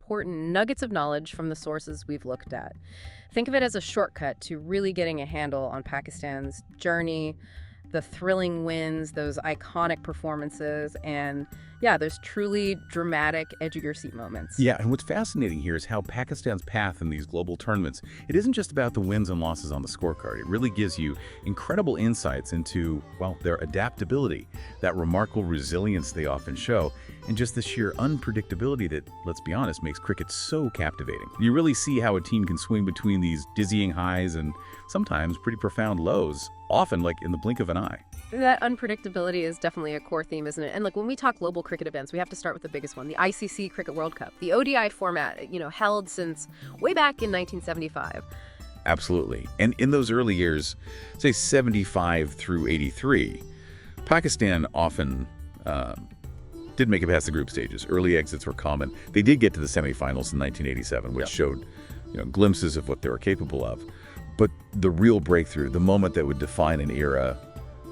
important nuggets of knowledge from the sources we've looked at. Think of it as a shortcut to really getting a handle on Pakistan's journey, the thrilling wins, those iconic performances, and yeah, those truly dramatic, edge-of-your-seat moments. Yeah, and what's fascinating here is how Pakistan's path in these global tournaments, it isn't just about the wins and losses on the scorecard. It really gives you incredible insights into, well, their adaptability, that remarkable resilience they often show, and just the sheer unpredictability that, let's be honest, makes cricket so captivating. You really see how a team can swing between these dizzying highs and sometimes pretty profound lows, often like in the blink of an eye. That unpredictability is definitely a core theme, isn't it? And look, when we talk global cricket events, we have to start with the biggest one, the ICC Cricket World Cup, the ODI format, held since way back in 1975. Absolutely. And in those early years, say 75 through 83, Pakistan often did make it past the group stages. Early exits were common. They did get to the semifinals in 1987, which showed glimpses of what they were capable of. But the real breakthrough, the moment that would define an era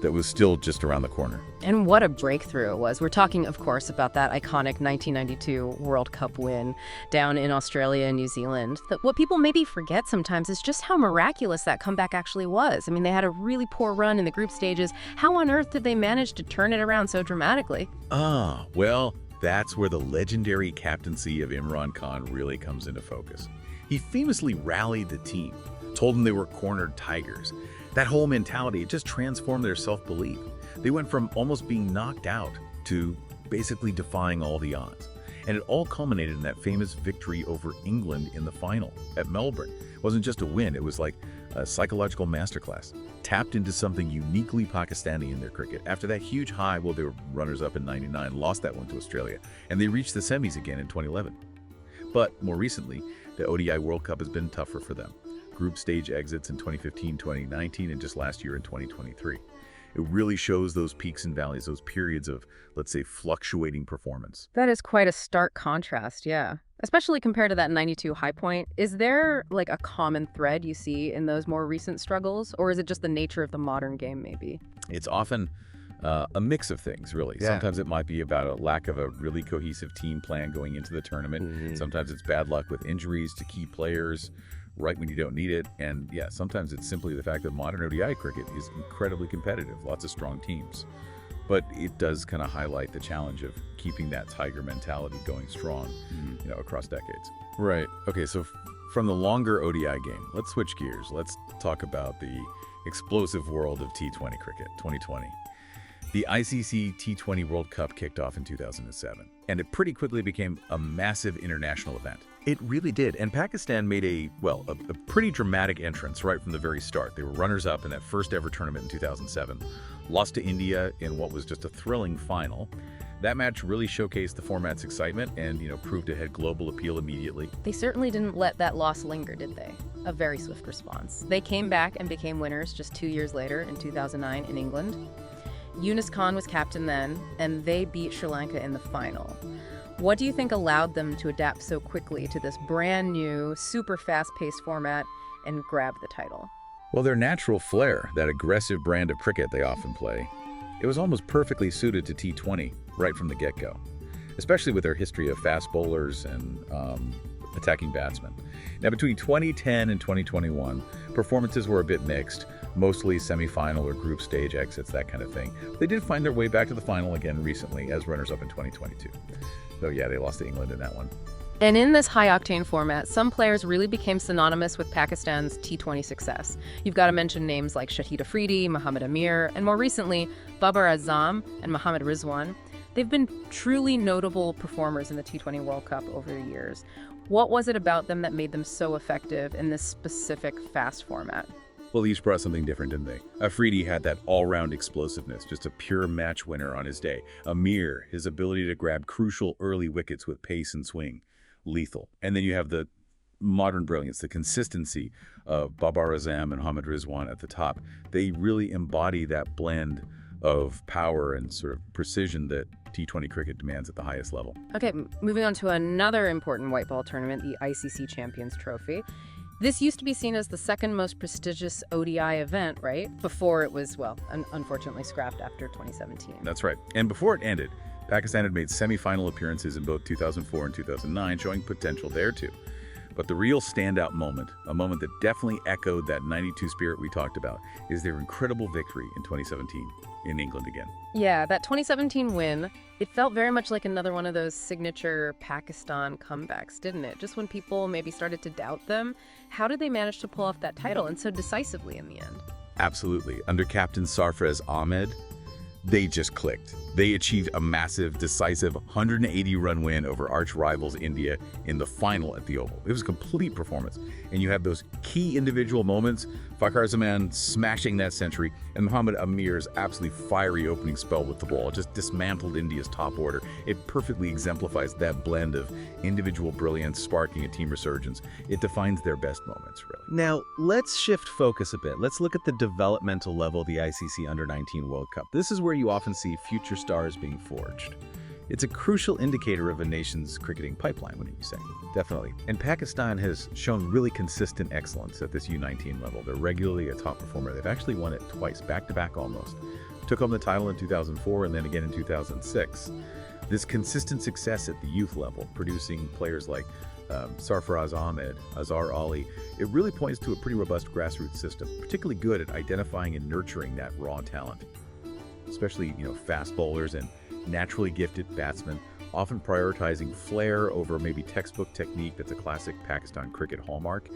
that was still just around the corner. And what a breakthrough it was. We're talking, of course, about that iconic 1992 World Cup win down in Australia and New Zealand. What people maybe forget sometimes is just how miraculous that comeback actually was. I mean, they had a really poor run in the group stages. How on earth did they manage to turn it around so dramatically? Well, that's where the legendary captaincy of Imran Khan really comes into focus. He famously rallied the team, told them they were cornered tigers. That whole mentality, it just transformed their self-belief. They went from almost being knocked out to basically defying all the odds. And it all culminated in that famous victory over England in the final at Melbourne. It wasn't just a win, it was like a psychological masterclass. Tapped into something uniquely Pakistani in their cricket. After that huge high, well, they were runners-up in '99, lost that one to Australia, and they reached the semis again in 2011. But more recently, the ODI World Cup has been tougher for them. Group stage exits in 2015, 2019, and just last year in 2023. It really shows those peaks and valleys, those periods of, let's say, fluctuating performance. That is quite a stark contrast, yeah. Especially compared to that 92 high point. Is there like a common thread you see in those more recent struggles, or is it just the nature of the modern game maybe? It's often a mix of things, really. Yeah. Sometimes it might be about a lack of a really cohesive team plan going into the tournament. Sometimes it's bad luck with injuries to key players right when you don't need it. And yeah, sometimes it's simply the fact that modern ODI cricket is incredibly competitive, lots of strong teams. But it does kind of highlight the challenge of keeping that tiger mentality going strong, across decades. Right. Okay, so from the longer ODI game, let's switch gears. Let's talk about the explosive world of T20 cricket, 2020. The ICC T20 World Cup kicked off in 2007, and it pretty quickly became a massive international event. It really did, and Pakistan made a pretty dramatic entrance right from the very start. They were runners-up in that first ever tournament in 2007, lost to India in what was just a thrilling final. That match really showcased the format's excitement and, proved it had global appeal immediately. They certainly didn't let that loss linger, did they? A very swift response. They came back and became winners just 2 years later in 2009 in England. Yunus Khan was captain then, and they beat Sri Lanka in the final. What do you think allowed them to adapt so quickly to this brand new, super fast-paced format and grab the title? Well, their natural flair, that aggressive brand of cricket they often play, it was almost perfectly suited to T20 right from the get-go, especially with their history of fast bowlers and attacking batsmen. Now, between 2010 and 2021, performances were a bit mixed, mostly semi-final or group stage exits, that kind of thing. But they did find their way back to the final again recently as runners-up in 2022. Though, yeah, they lost to England in that one. And in this high-octane format, some players really became synonymous with Pakistan's T20 success. You've got to mention names like Shahid Afridi, Mohammad Amir, and more recently, Babar Azam and Mohammad Rizwan. They've been truly notable performers in the T20 World Cup over the years. What was it about them that made them so effective in this specific fast format? Well, each brought something different, didn't they? Afridi had that all-round explosiveness, just a pure match winner on his day. Amir, his ability to grab crucial early wickets with pace and swing, lethal. And then you have the modern brilliance, the consistency of Babar Azam and Mohammad Rizwan at the top. They really embody that blend of power and sort of precision that T20 cricket demands at the highest level. Okay, moving on to another important white ball tournament, the ICC Champions Trophy. This used to be seen as the second most prestigious ODI event, right? Before it was, well, unfortunately scrapped after 2017. That's right. And before it ended, Pakistan had made semi-final appearances in both 2004 and 2009, showing potential there too. But the real standout moment, a moment that definitely echoed that 92 spirit we talked about, is their incredible victory in 2017 in England again. Yeah, that 2017 win, it felt very much like another one of those signature Pakistan comebacks, didn't it? Just when people maybe started to doubt them, how did they manage to pull off that title and so decisively in the end? Absolutely. Under Captain Sarfraz Ahmed, they just clicked. They achieved a massive, decisive 180-run win over arch rivals India in the final at the Oval. It was a complete performance. And you have those key individual moments, Fakhar Zaman smashing that century, and Mohammad Amir's absolutely fiery opening spell with the ball. It just dismantled India's top order. It perfectly exemplifies that blend of individual brilliance sparking a team resurgence. It defines their best moments, really. Now, let's shift focus a bit. Let's look at the developmental level of the ICC Under-19 World Cup. This is where you often see future stars being forged. It's a crucial indicator of a nation's cricketing pipeline, wouldn't you say? Definitely. And Pakistan has shown really consistent excellence at this U19 level. They're regularly a top performer. They've actually won it twice, back-to-back almost. Took home the title in 2004 and then again in 2006. This consistent success at the youth level, producing players like Sarfaraz Ahmed, Azhar Ali, it really points to a pretty robust grassroots system, particularly good at identifying and nurturing that raw talent. Especially, fast bowlers and naturally gifted batsmen, often prioritizing flair over maybe textbook technique that's a classic Pakistan cricket hallmark.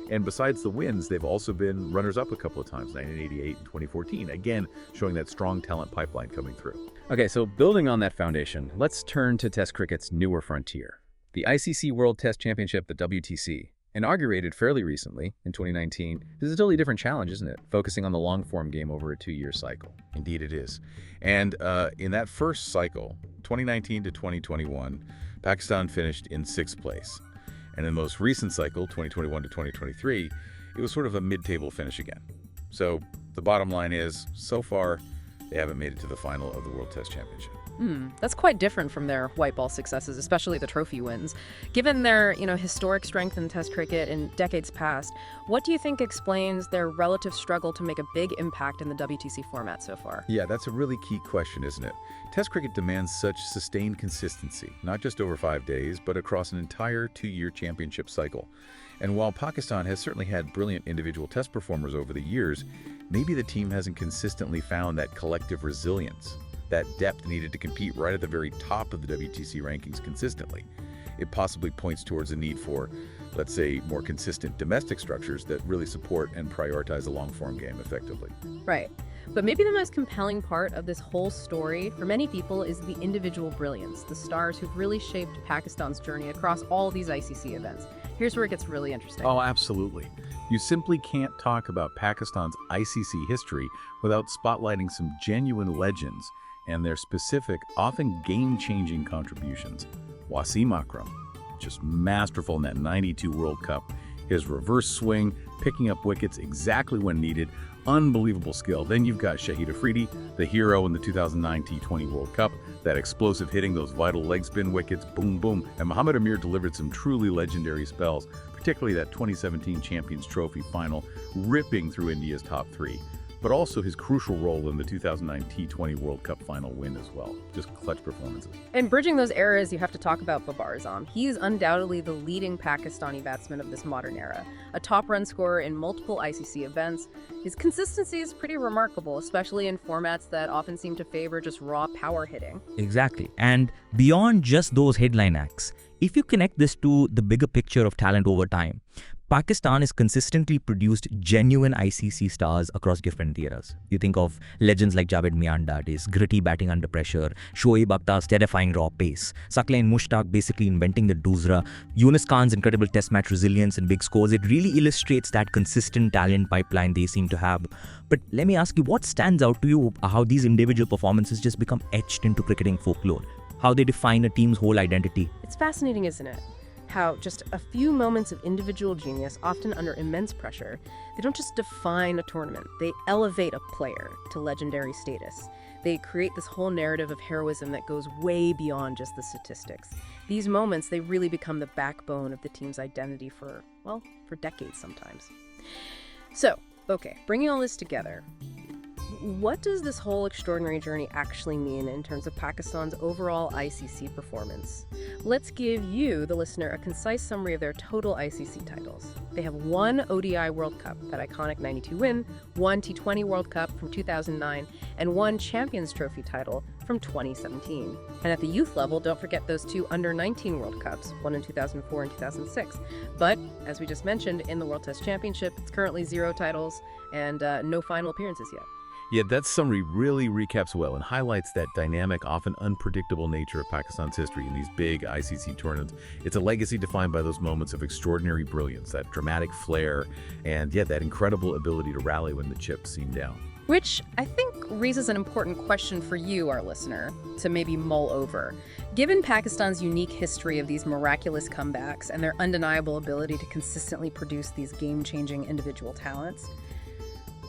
And besides the wins, they've also been runners-up a couple of times, 1988 and 2014, again showing that strong talent pipeline coming through. Okay, so building on that foundation, let's turn to Test cricket's newer frontier. The ICC World Test Championship, the WTC, inaugurated fairly recently in 2019, this is a totally different challenge, isn't it? Focusing on the long-form game over a 2-year cycle. Indeed it is. And in that first cycle, 2019 to 2021, Pakistan finished in 6th place. And in the most recent cycle, 2021 to 2023, it was sort of a mid-table finish again. So the bottom line is, so far, they haven't made it to the final of the World Test Championship. That's quite different from their white ball successes, especially the trophy wins. Given their, historic strength in Test cricket in decades past, what do you think explains their relative struggle to make a big impact in the WTC format so far? Yeah, that's a really key question, isn't it? Test cricket demands such sustained consistency, not just over 5 days, but across an entire 2-year championship cycle. And while Pakistan has certainly had brilliant individual test performers over the years, maybe the team hasn't consistently found that collective resilience, that depth needed to compete right at the very top of the WTC rankings consistently. It possibly points towards a need for, let's say, more consistent domestic structures that really support and prioritize the long-form game effectively. Right. But maybe the most compelling part of this whole story for many people is the individual brilliance, the stars who've really shaped Pakistan's journey across all these ICC events. Here's where it gets really interesting. Oh, absolutely. You simply can't talk about Pakistan's ICC history without spotlighting some genuine legends and their specific, often game-changing contributions. Wasim Akram, just masterful in that 92 World Cup. His reverse swing, picking up wickets exactly when needed, unbelievable skill. Then you've got Shahid Afridi, the hero in the 2009 T20 World Cup, that explosive hitting, those vital leg spin wickets, boom, boom. And Mohammad Amir delivered some truly legendary spells, particularly that 2017 Champions Trophy final, ripping through India's top 3. But also his crucial role in the 2009 T20 World Cup final win as well. Just clutch performances. And bridging those eras, you have to talk about Babar Azam. He is undoubtedly the leading Pakistani batsman of this modern era, a top run scorer in multiple ICC events. His consistency is pretty remarkable, especially in formats that often seem to favor just raw power hitting. Exactly. And beyond just those headline acts, if you connect this to the bigger picture of talent over time, Pakistan has consistently produced genuine ICC stars across different eras. You think of legends like Javed Miandad, his gritty batting under pressure, Shoaib Akhtar's terrifying raw pace, Saqlain Mushtaq basically inventing the doosra, Yunus Khan's incredible test match resilience and big scores. It really illustrates that consistent talent pipeline they seem to have. But let me ask you, what stands out to you how these individual performances just become etched into cricketing folklore? How they define a team's whole identity? It's fascinating, isn't it? How just a few moments of individual genius, often under immense pressure, they don't just define a tournament, they elevate a player to legendary status. They create this whole narrative of heroism that goes way beyond just the statistics. These moments, they really become the backbone of the team's identity for decades sometimes. So, okay, bringing all this together, What does this whole extraordinary journey actually mean in terms of Pakistan's overall ICC performance? Let's give you, the listener, a concise summary of their total ICC titles. They have one ODI World Cup, that iconic 92 win, one T20 World Cup from 2009, and one Champions Trophy title from 2017. And at the youth level, don't forget those two under-19 World Cups, one in 2004 and 2006. But, as we just mentioned, in the World Test Championship, it's currently 0 titles and no final appearances yet. Yeah, that summary really recaps well and highlights that dynamic, often unpredictable nature of Pakistan's history in these big ICC tournaments. It's a legacy defined by those moments of extraordinary brilliance, that dramatic flair, and yet that incredible ability to rally when the chips seem down. Which I think raises an important question for you, our listener, to maybe mull over. Given Pakistan's unique history of these miraculous comebacks and their undeniable ability to consistently produce these game-changing individual talents,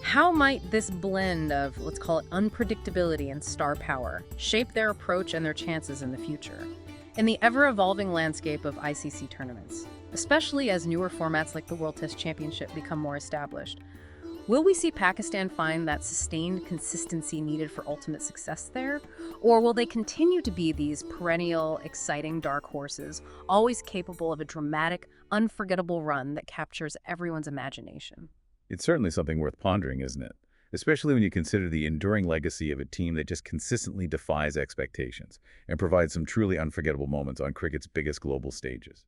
how might this blend of, let's call it, unpredictability and star power shape their approach and their chances in the future? In the ever-evolving landscape of ICC tournaments, especially as newer formats like the World Test Championship become more established, will we see Pakistan find that sustained consistency needed for ultimate success there? Or will they continue to be these perennial, exciting dark horses, always capable of a dramatic, unforgettable run that captures everyone's imagination? It's certainly something worth pondering, isn't it? Especially when you consider the enduring legacy of a team that just consistently defies expectations and provides some truly unforgettable moments on cricket's biggest global stages.